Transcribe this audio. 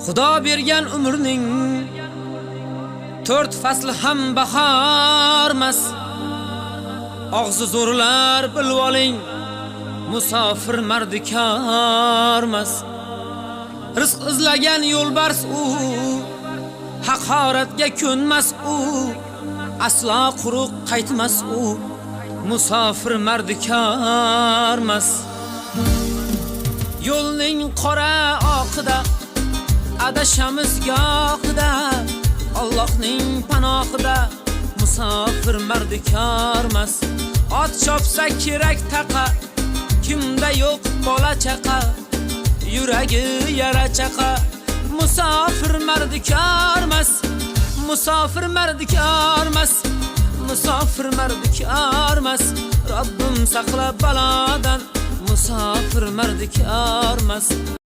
Xudo bergan umrning 4 fasli ham bahormas. Og'zi zo'rlar bilib oling, musofir mardikormas. Rizq izlagan yo'lbars u, haqoratga ko'nmas u, aslo quruq qaytmas u, musofir mardikormas. Yo'lning qora oqida adashamiz gohida, Allohning panohida musofir mardikormas. Ot chopsa kerak taqa, kimda yo'q bola chaqa, yuragi yara chaqa, musofir mardikormas. Musofir mardikormas, musofir mardikormas. Robbim saqla balodan, musofir mardikormas.